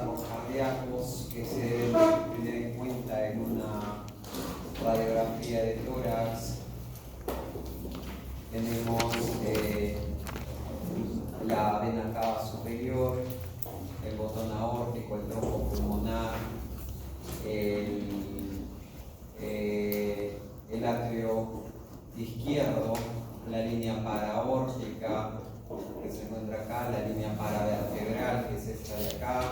datos cardíacos que se deben tener en cuenta en una radiografía de tórax. Tenemos la vena cava superior, el botón aórtico, el tronco pulmonar, el atrio izquierdo, la línea paraórtica que se encuentra acá, la línea paravertebral que es esta de acá,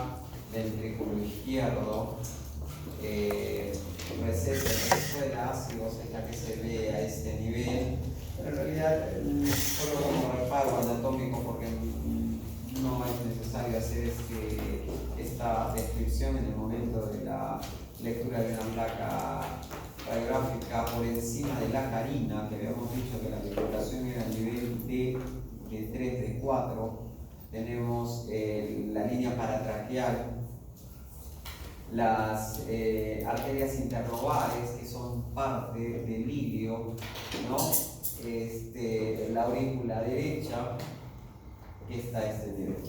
ventrículo izquierdo, receta el resto de la ácidos es la que se ve a este nivel, pero en realidad solo como reparo anatómico porque no es necesario hacer esta descripción en el momento de la lectura de una placa radiográfica por encima de la carina, que habíamos dicho que la vinculación era a nivel de 3, de 4. Tenemos la línea paratraqueal, las arterias interlobares, que son parte del ilio, ¿no? La aurícula derecha, que está a este nivel.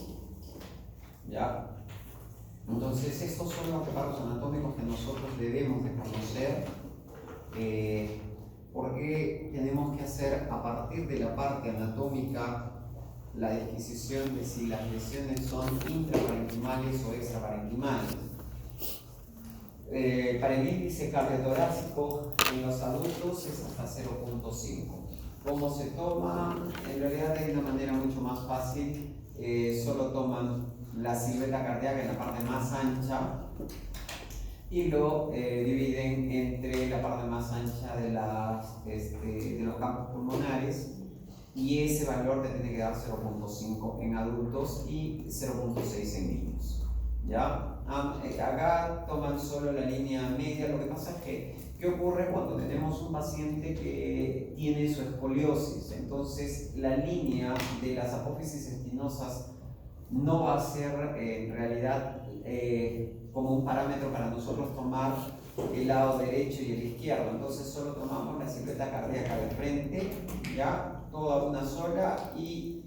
¿Ya? Entonces, estos son los reparos anatómicos que nosotros debemos de conocer, porque tenemos que hacer a partir de la parte anatómica la disquisición de si las lesiones son intraparenquimales o extraparenquimales. Para el índice cardiotorácico en los adultos es hasta 0.5. ¿Cómo se toma? En realidad hay una manera mucho más fácil. Solo toman la silueta cardíaca en la parte más ancha y lo dividen entre la parte más ancha de los campos pulmonares, y ese valor te tiene que dar 0.5 en adultos y 0.6 en niños. ¿Ya? Acá toman solo la línea media. Lo que pasa es que, ¿qué ocurre cuando tenemos un paciente que tiene su escoliosis? Entonces, la línea de las apófisis espinosas no va a ser en realidad como un parámetro para nosotros tomar el lado derecho y el izquierdo. Entonces, solo tomamos la silueta cardíaca de frente, ¿ya? Toda una sola, y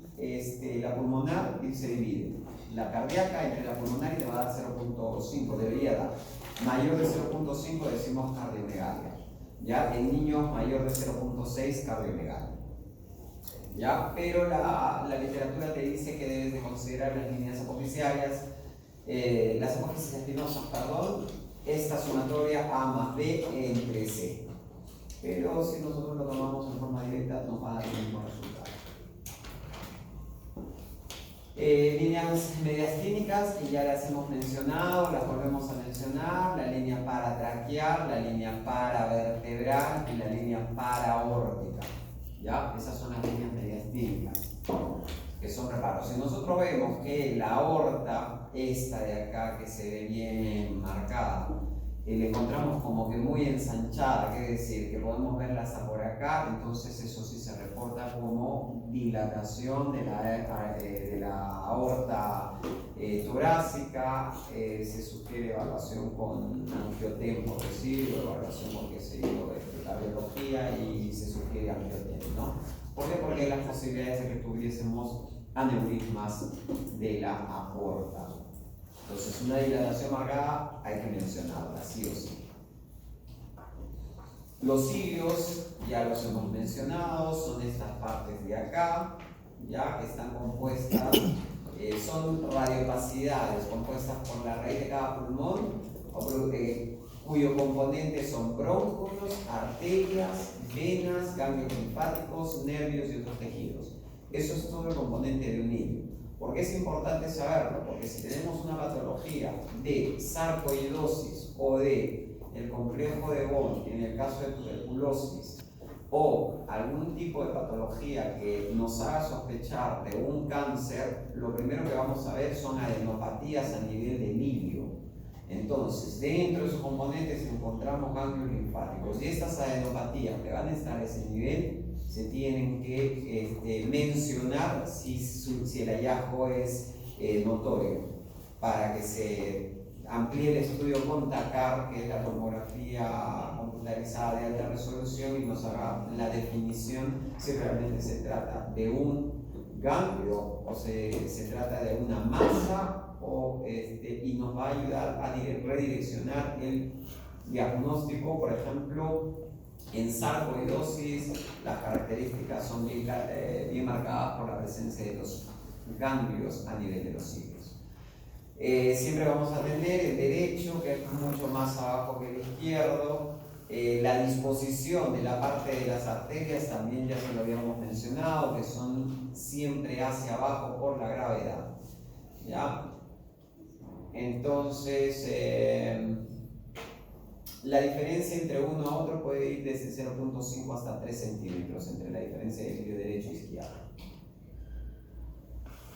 la pulmonar se divide. La cardíaca entre la pulmonar y te va a dar 0.5, debería dar. Mayor de 0.5 decimos cardiomegalia. ¿Ya? En niños mayor de 0.6 cardiomegalia. ¿Ya? Pero la literatura te dice que debes de considerar las líneas apofisiales, las apófisis espinosas, esta sumatoria A más B entre C. Pero si nosotros lo tomamos en forma directa, nos va a dar el mismo resultado. Líneas medias clínicas, que ya las hemos mencionado, las volvemos a mencionar: la línea paratraqueal, la línea paravertebral y la línea paraórtica. ¿Ya? Esas son las líneas medias clínicas, que son reparos. Si nosotros vemos que la aorta, esta de acá, que se ve bien marcada, la encontramos como que muy ensanchada, quiere decir que podemos verla hasta por acá, entonces eso sí se reporta como dilatación de la aorta torácica. Se sugiere evaluación con angiotempo residuo, evaluación con cardiología, y se sugiere angiotempo, ¿no? ¿Por qué? Porque hay las posibilidades de que tuviésemos aneurismas de la aorta. Entonces, una dilatación marcada hay que mencionarla, sí o sí. Los cilios ya los hemos mencionado, son estas partes de acá, ya que están compuestas, son radiopacidades compuestas por la raíz de cada pulmón, cuyo componente son brónquios, arterias, venas, ganglios linfáticos, nervios y otros tejidos. Eso es todo el componente de un hilio. ¿Por qué es importante saberlo? Porque si tenemos una patología de sarcoidosis o de el complejo de Bond, en el caso de tuberculosis, o algún tipo de patología que nos haga sospechar de un cáncer, lo primero que vamos a ver son adenopatías a nivel del hilio. Entonces, dentro de sus componentes encontramos ganglios linfáticos, y estas adenopatías que van a estar a ese nivel se tienen que mencionar si el hallazgo es notorio, para que se amplíe el estudio con TACAR, que es la tomografía computarizada de alta resolución, y nos haga la definición si realmente se trata de un ganglio o se trata de una masa, y nos nos va a ayudar a redireccionar el diagnóstico. Por ejemplo, en sarcoidosis las características son bien marcadas por la presencia de los ganglios a nivel de los ciclos. Siempre vamos a tener el derecho, que es mucho más abajo que el izquierdo. La disposición de la parte de las arterias también ya se lo habíamos mencionado, que son siempre hacia abajo por la gravedad, ¿ya? Entonces, la diferencia entre uno a otro puede ir desde 0.5 hasta 3 centímetros entre la diferencia del equilibrio derecho e izquierdo.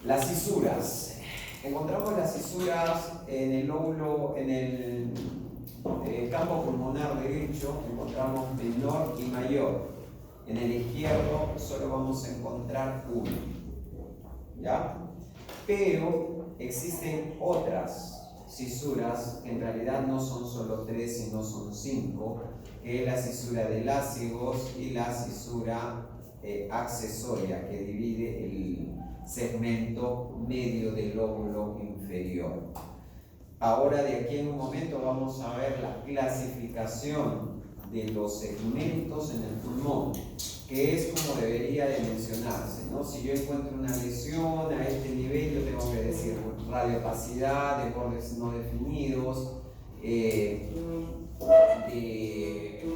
Las cisuras. Encontramos las cisuras en el lóbulo, en el campo pulmonar derecho, encontramos menor y mayor. En el izquierdo solo vamos a encontrar uno, ¿ya? Pero existen otras cisuras, que en realidad no son solo 3, sino son 5, que es la cisura de lásigos y la cisura accesoria, que divide el segmento medio del lóbulo inferior. Ahora, de aquí en un momento, vamos a ver la clasificación de los segmentos en el pulmón, que es como debería de mencionarse, ¿no? Si yo encuentro una lesión a este nivel, yo tengo que decir radiopacidad, de bordes no definidos, que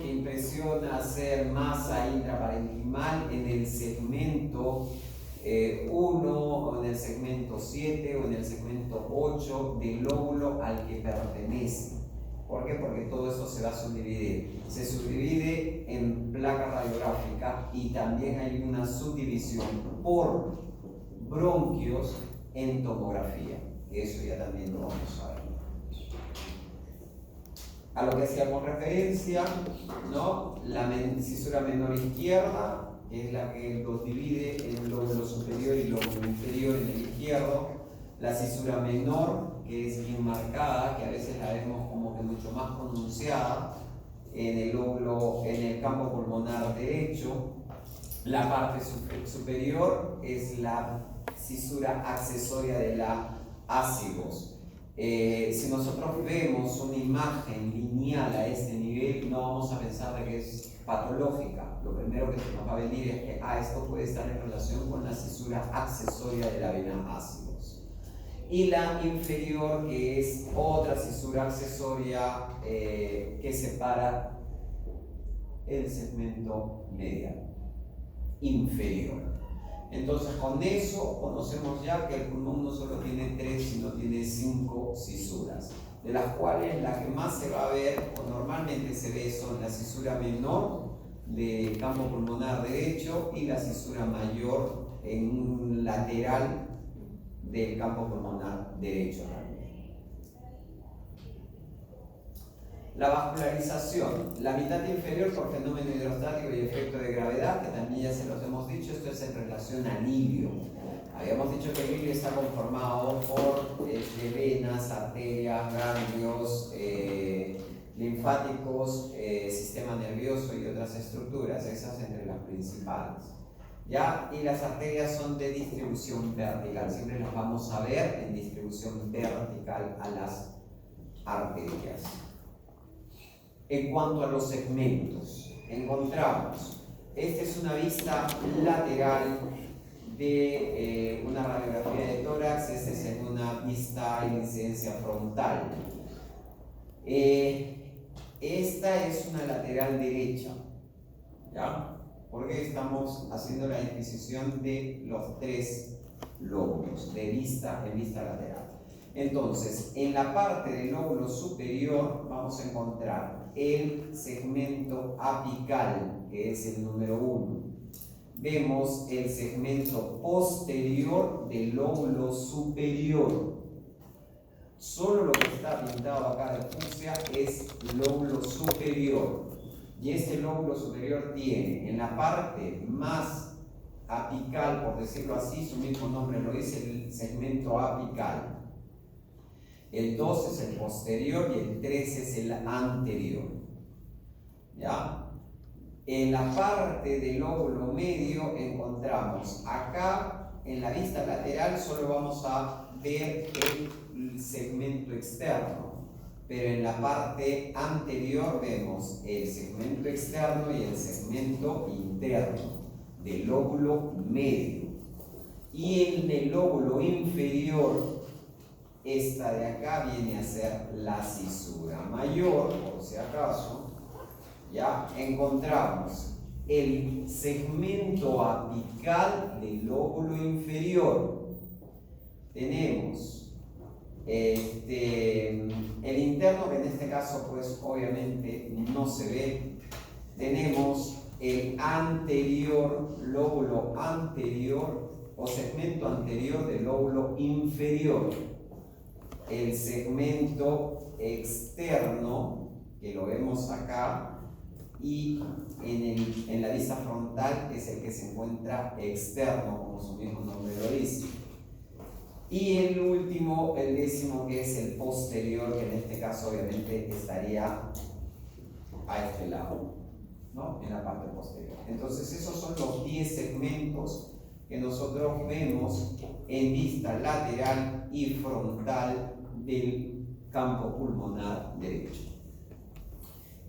impresiona ser masa intraparenquimal en el segmento 1, o en el segmento 7, o en el segmento 8 del lóbulo al que pertenece. ¿Por qué? Porque todo esto se va a subdividir. Se subdivide en placa radiográfica y también hay una subdivisión por bronquios en tomografía. Eso ya también lo vamos a ver. A lo que hacíamos referencia, ¿no? La cisura menor izquierda, que es la que los divide en el lóbulo superior y lóbulo inferior en el izquierdo. La cisura menor, que es bien marcada, que a veces la vemos como que mucho más pronunciada en el lóbulo, en el campo pulmonar derecho. La parte superior es la cisura accesoria de la ácigos. Si nosotros vemos una imagen lineal a este nivel, no vamos a pensar de que es patológica. Lo primero que se nos va a venir es que esto puede estar en relación con la cisura accesoria de la vena ácigos. Y la inferior, que es otra cisura accesoria que separa el segmento medial inferior. Entonces, con eso conocemos ya que el pulmón no solo tiene 3, sino tiene 5 cisuras, de las cuales la que más se va a ver, o normalmente se ve, son la cisura menor del campo pulmonar derecho y la cisura mayor en un lateral del campo pulmonar derecho. La vascularización, la mitad inferior por fenómeno hidrostático y efecto de gravedad, que también ya se los hemos dicho, esto es en relación al ilio. Habíamos dicho que el ilio está conformado por de venas, arterias, ganglios, linfáticos, sistema nervioso y otras estructuras, esas entre las principales. ¿Ya? Y las arterias son de distribución vertical, siempre las vamos a ver en distribución vertical a las arterias. En cuanto a los segmentos, encontramos, esta es una vista lateral de una radiografía de tórax, esta es en una vista en incidencia frontal. Esta es una lateral derecha, ¿ya? Porque estamos haciendo la disquisición de los 3 lóbulos de vista en vista lateral. Entonces, en la parte del lóbulo superior vamos a encontrar el segmento apical, que es el número 1. Vemos el segmento posterior del lóbulo superior. Solo lo que está pintado acá de fucsia es lóbulo superior. Y este lóbulo superior tiene en la parte más apical, por decirlo así, su mismo nombre lo dice, el segmento apical. El 2 es el posterior y el 3 es el anterior. ¿Ya? En la parte del lóbulo medio encontramos acá, en la vista lateral, solo vamos a ver el segmento externo, pero en la parte anterior vemos el segmento externo y el segmento interno del lóbulo medio. Y en el lóbulo inferior, esta de acá viene a ser la cisura mayor, por si acaso. Ya encontramos el segmento apical del lóbulo inferior. Tenemos el interno, que en este caso pues obviamente no se ve. Tenemos el anterior, lóbulo anterior o segmento anterior del lóbulo inferior. El segmento externo, que lo vemos acá, y en la vista frontal es el que se encuentra externo, como su mismo nombre lo dice. Y el último, el décimo, que es el posterior, que en este caso obviamente estaría a este lado, ¿no? En la parte posterior. Entonces esos son los 10 segmentos que nosotros vemos en vista lateral y frontal del campo pulmonar derecho.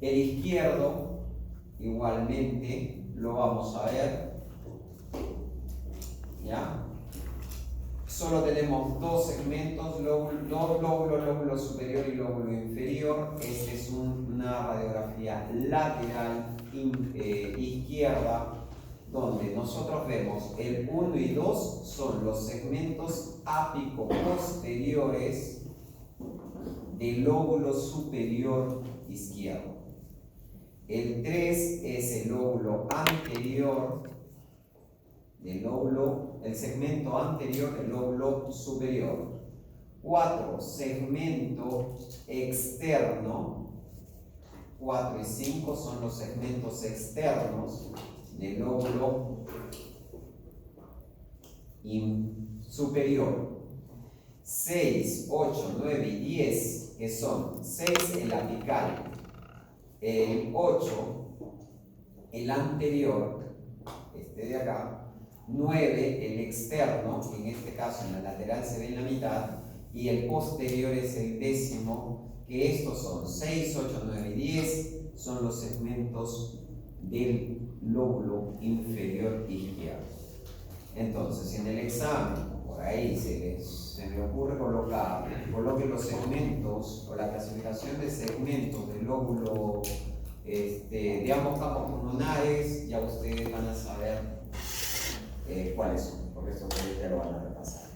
El izquierdo igualmente lo vamos a ver, ¿ya? Solo tenemos dos segmentos, dos lóbulos, lóbulo superior y lóbulo inferior. Esta es una radiografía lateral izquierda, donde nosotros vemos el 1 y 2 son los segmentos ápico-posteriores del lóbulo superior izquierdo. El 3 es el lóbulo anterior el segmento anterior del lóbulo superior. 4, segmento externo. 4 y 5 son los segmentos externos del lóbulo superior. 6, 8, 9 y 10, que son 6 el apical, el 8 el anterior, este de acá, 9 el externo, que en este caso en la lateral se ve en la mitad, y el posterior es el décimo, que estos son 6, 8, 9 y 10, son los segmentos del lóbulo inferior izquierdo. Entonces, en el examen, por ahí se me ocurre coloque los segmentos o la clasificación de segmentos del lóbulo de ambos campos pulmonares, ya ustedes van a saber cuáles son, porque esto ya lo van a repasar.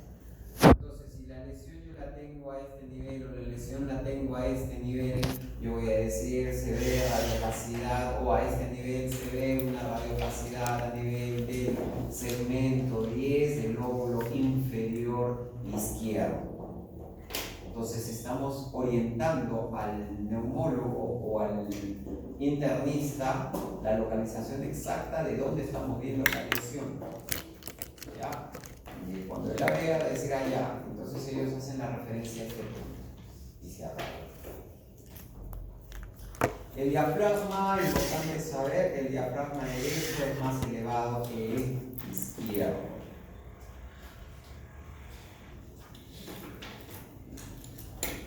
Entonces, si la lesión yo la tengo a este nivel o la lesión la tengo a este nivel, yo voy a decir se ve radiopacidad, o a este nivel se ve una radiopacidad a nivel del segmento 10 del lóbulo inferior izquierdo. Entonces estamos orientando al neumólogo o al internista la localización exacta de dónde estamos viendo la lesión. ¿Ya? Y cuando él la vea, va a decir allá. Entonces ellos hacen la referencia a este punto y se apaga. El diafragma, importante saber, el diafragma derecho es más elevado que el izquierdo.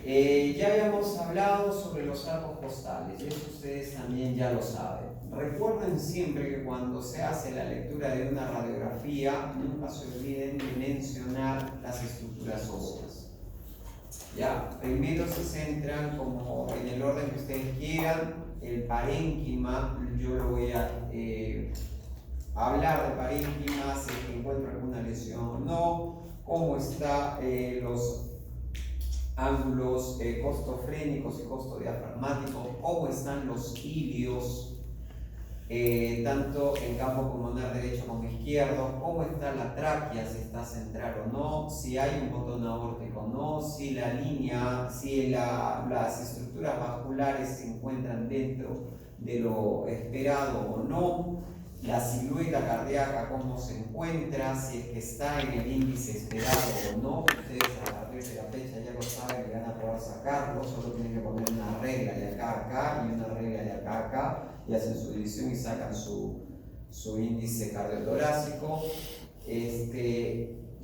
Ya habíamos hablado sobre los arcos costales, y eso ustedes también ya lo saben. Recuerden siempre que cuando se hace la lectura de una radiografía, nunca se olviden de mencionar las estructuras óseas. Ya, primero se centran, como en el orden que ustedes quieran, el parénquima. Yo lo voy a hablar de parénquima, si encuentro alguna lesión o no, cómo están los ángulos costofrénicos y costodiafragmáticos, cómo están los ilios, tanto en campo pulmonar derecho como izquierdo, cómo está la tráquea, si está central o no, si hay un botón aórtico o no, si la línea, si las estructuras vasculares se encuentran dentro de lo esperado o no, la silueta cardíaca cómo se encuentra, si es que está en el índice esperado o no. Ustedes a partir de la fecha ya lo saben y van a poder sacarlo, solo tienen que poner una regla de acá a acá y una regla de acá a acá, y hacen su división y sacan su índice cardiotorácico.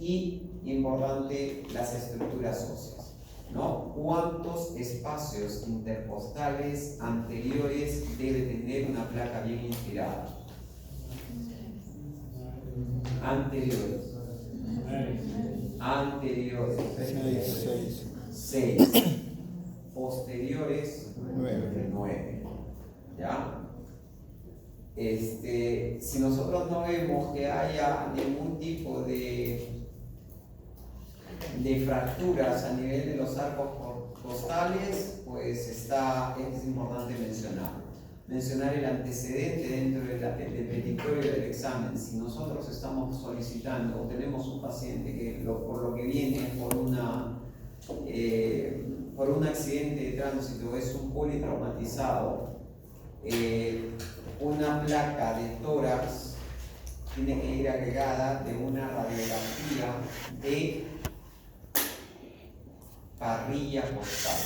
Y importante las estructuras óseas, ¿no? ¿Cuántos espacios intercostales anteriores debe tener una placa bien inspirada? Anteriores. Anteriores. 6. Posteriores. 9. ¿Ya? Si nosotros no vemos que haya ningún tipo de fracturas a nivel de los arcos costales, pues es importante mencionar el antecedente dentro del petitorio del examen. Si nosotros estamos solicitando o tenemos un paciente que por lo que viene por un accidente de tránsito, es un politraumatizado, una placa de tórax tiene que ir agregada de una radiografía de parrilla costal.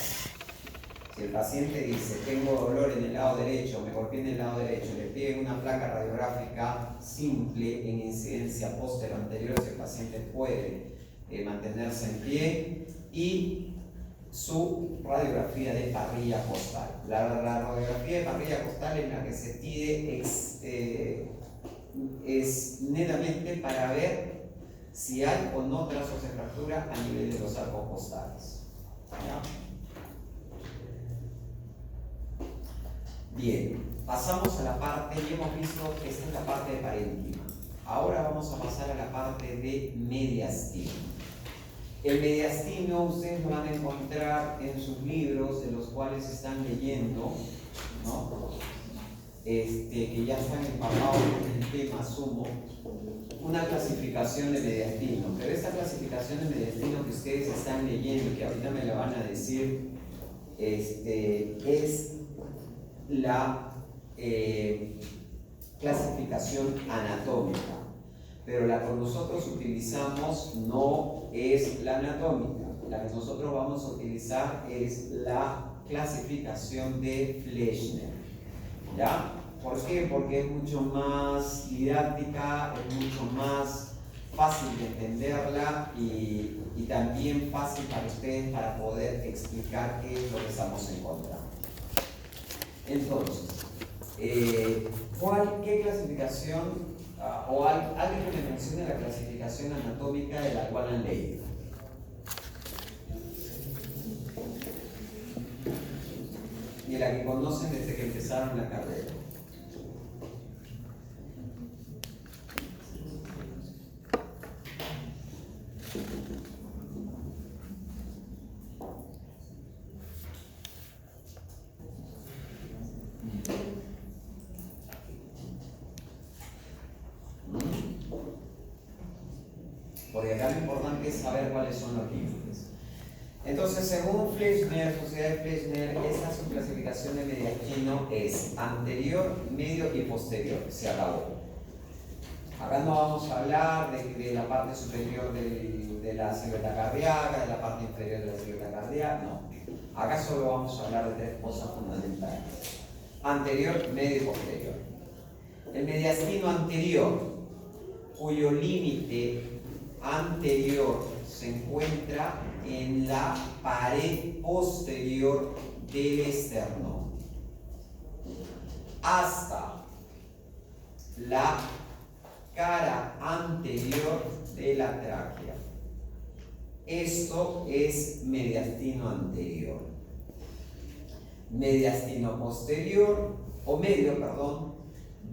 Si el paciente dice, tengo dolor en el lado derecho, me golpeé en el lado derecho, le piden una placa radiográfica simple en incidencia póstero anterior, si el paciente puede mantenerse en pie, y su radiografía de parrilla costal. La radiografía de parrilla costal es la que se pide es netamente para ver si hay o no trazos de fractura a nivel de los arcos costales. ¿Ya? Bien, pasamos a la parte, ya hemos visto que esta es la parte de parénquima. Ahora vamos a pasar a la parte de mediastino. El mediastino ustedes lo van a encontrar en sus libros, de los cuales están leyendo, ¿no? Que ya están empapados con el tema, asumo, una clasificación de mediastino. Pero esta clasificación de mediastino que ustedes están leyendo, que ahorita me la van a decir, es la clasificación anatómica. Pero la que nosotros utilizamos no es la anatómica. La que nosotros vamos a utilizar es la clasificación de Fleischner. ¿Ya? ¿Por qué? Porque es mucho más didáctica, es mucho más fácil de entenderla y también fácil para ustedes para poder explicar qué es lo que estamos encontrando. Entonces, ¿qué clasificación o alguien que me mencione la clasificación anatómica de la cual han leído? Y la que conocen desde que empezaron la carrera. Porque acá lo importante es saber cuáles son los límites. Entonces, según Fleischner, Sociedad de Fleischner, esta subclasificación de mediastino es anterior, medio y posterior. Se acabó. Acá no vamos a hablar de la parte superior de la silueta cardíaca, de la parte inferior de la silueta cardíaca, no. Acá solo vamos a hablar de tres cosas fundamentales: anterior, medio y posterior. El mediastino anterior, cuyo límite anterior se encuentra en la pared posterior del esternón hasta la cara anterior de la tráquea. Esto es mediastino anterior. Mediastino posterior, o medio, perdón,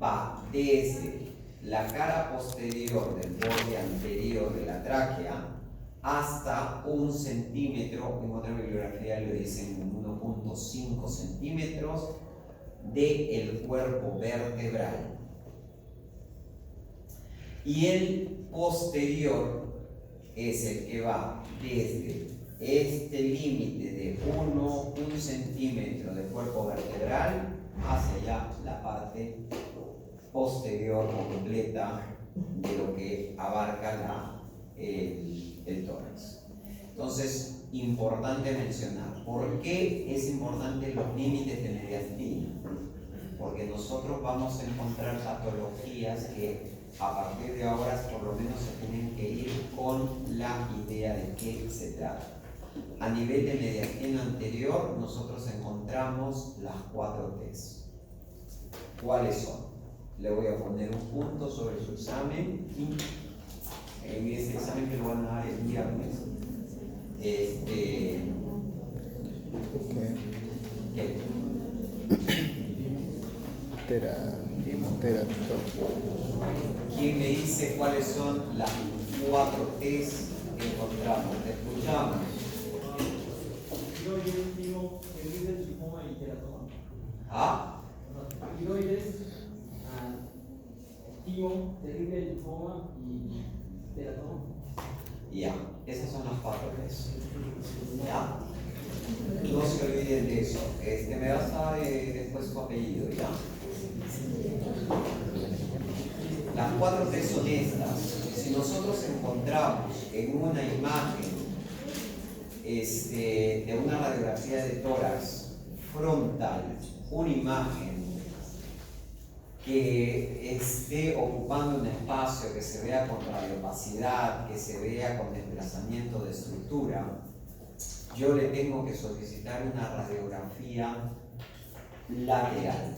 va desde la cara posterior del borde anterior de la tráquea hasta 1 centímetro, en otra bibliografía lo dicen 1.5 centímetros del cuerpo vertebral. Y el posterior es el que va desde este límite de 1 centímetro del cuerpo vertebral hacia allá la parte posterior completa de lo que abarca el tórax. Entonces, importante mencionar, ¿por qué es importante los límites de mediastino? Porque nosotros vamos a encontrar patologías que a partir de ahora por lo menos se tienen que ir con la idea de qué se trata. A nivel de mediastino anterior, nosotros encontramos las 4 T's. ¿Cuáles son? Le voy a poner un punto sobre su examen y en ese examen que lo van a dar el viernes. ¿Qué? ¿Quién me dice cuáles son las 4 T's que encontramos? ¿Te escuchamos? Tiroides, timo, tiroides, linfoma y teratoma. ¿Ah? Tiroides, timo, terrible, linfoma y teratoma. Ya, esas son las 4 T's. ¿Ya? No se olviden de eso. Me vas a dar después tu apellido, ¿ya? Las 4 T's son estas. Si nosotros encontramos en una imagen de una radiografía de tórax frontal una imagen que esté ocupando un espacio, que se vea con radiopacidad, que se vea con desplazamiento de estructura, yo le tengo que solicitar una radiografía lateral.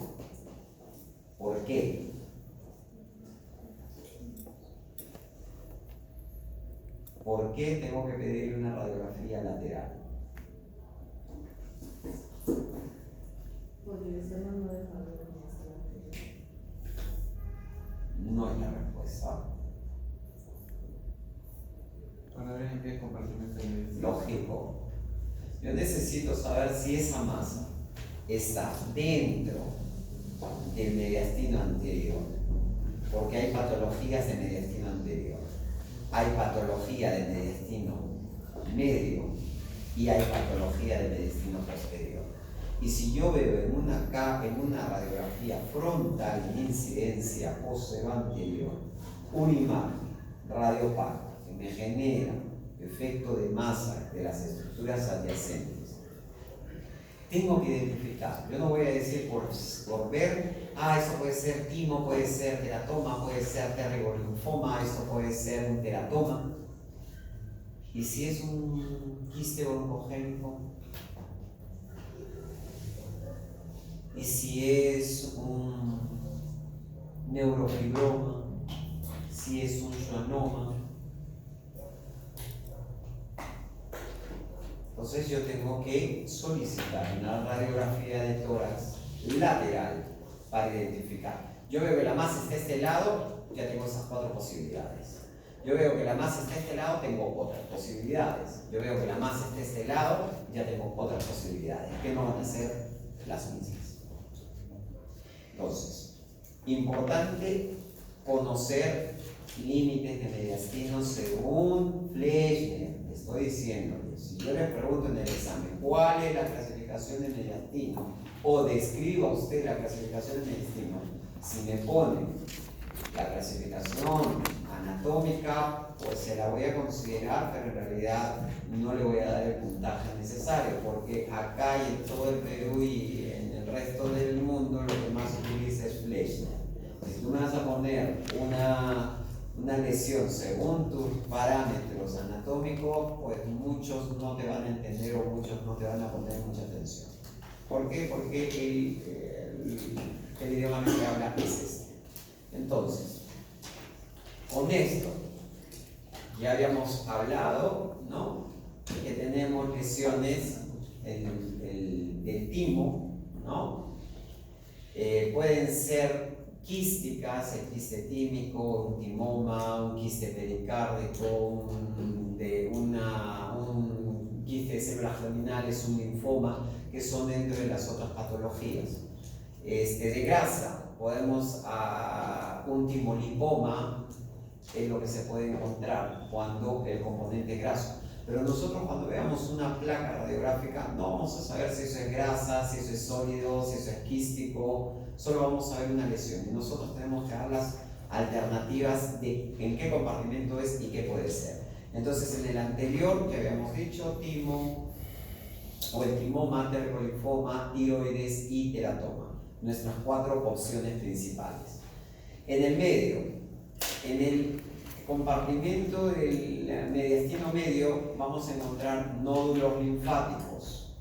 ¿Por qué? ¿Por qué tengo que pedir una radiografía lateral? Porque el externo no deja ver la No es la respuesta. Para ver en qué compartimento es. Lógico. Yo necesito saber si esa masa está dentro del mediastino anterior, porque hay patologías de mediastino anterior, hay patología de mediastino medio y hay patología de mediastino posterior. Y si yo veo en una radiografía frontal de incidencia posterior una imagen radiopática que me genera efecto de masa de las estructuras adyacentes, tengo que identificar. Yo no voy a decir por ver, eso puede ser timo, puede ser teratoma, puede ser terribolinfoma, esto puede ser un teratoma. Y si es un quiste broncogénico, y si es un neurofibroma, si es un schwannoma. Entonces yo tengo que solicitar una radiografía de tórax lateral para identificar. Yo veo que la masa está a este lado, ya tengo esas 4 posibilidades. Yo veo que la masa está a este lado, tengo otras posibilidades. Yo veo que la masa está a este lado, ya tengo otras posibilidades, que no van a ser las mismas. Entonces, importante conocer límites de mediastino según Fleischner. Estoy diciéndole, si yo le pregunto en el examen cuál es la clasificación de mediastino o describa usted la clasificación de mediastino, si me pone la clasificación anatómica, pues se la voy a considerar, pero en realidad no le voy a dar el puntaje necesario, porque acá y en todo el Perú y en el resto del mundo lo que más se utiliza es Fleischner. Si tú me vas a poner una lesión según tus parámetros anatómicos, pues muchos no te van a entender o muchos no te van a poner mucha atención. ¿Por qué? Porque el idioma que habla es este. Entonces, con esto ya habíamos hablado, ¿no?, que tenemos lesiones del timo, ¿no? Pueden ser quísticas, el quiste tímico, un timoma, un quiste pericárdico, un quiste de células germinales, un linfoma, que son dentro de las otras patologías. De grasa, podemos un timolipoma, es lo que se puede encontrar cuando el componente es graso. Pero nosotros cuando veamos una placa radiográfica no vamos a saber si eso es grasa, si eso es sólido, si eso es quístico, solo vamos a ver una lesión. Y nosotros tenemos que dar las alternativas de en qué compartimento es y qué puede ser. Entonces en el anterior que habíamos dicho, timo, o el timoma, terribolinfoma, tiroides y teratoma. Nuestras 4 opciones principales. En el medio, En el compartimento del mediastino medio vamos a encontrar nódulos linfáticos,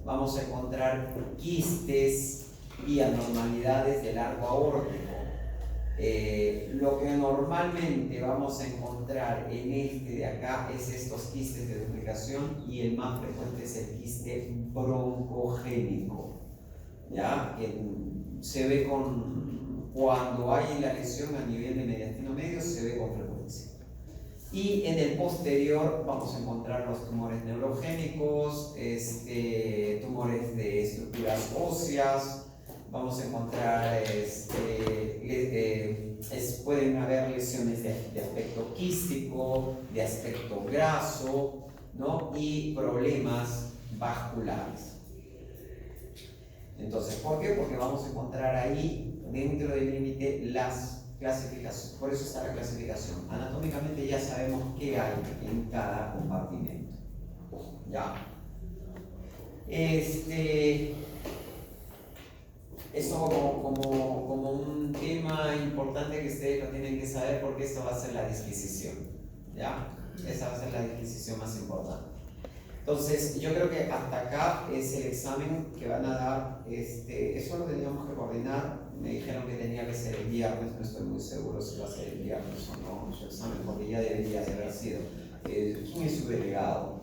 vamos a encontrar quistes y anormalidades del arco aórtico. Lo que normalmente vamos a encontrar en este de acá es estos quistes de duplicación, y el más frecuente es el quiste broncogénico, ¿ya? Que se ve cuando hay la lesión a nivel de mediastino medio, se ve con frecuencia. Y en el posterior vamos a encontrar los tumores neurogénicos, tumores de estructuras óseas, vamos a encontrar, pueden haber lesiones de aspecto quístico, de aspecto graso, ¿no? Y problemas vasculares. Entonces, ¿por qué? Porque vamos a encontrar ahí, dentro del límite, las clasificaciones. Por eso está la clasificación. Anatómicamente ya sabemos qué hay en cada compartimento. Ya. Eso como un tema importante que ustedes lo tienen que saber, porque esto va a ser la disquisición, ¿ya? Esa va a ser la disquisición más importante. Entonces, yo creo que hasta acá es el examen que van a dar. Eso lo teníamos que coordinar. Me dijeron que tenía que ser el viernes, no estoy muy seguro si va a ser el viernes o no su examen, porque ya debería de haber sido. ¿Quién es su delegado?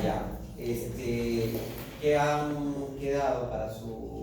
Ya. ¿Qué han quedado para su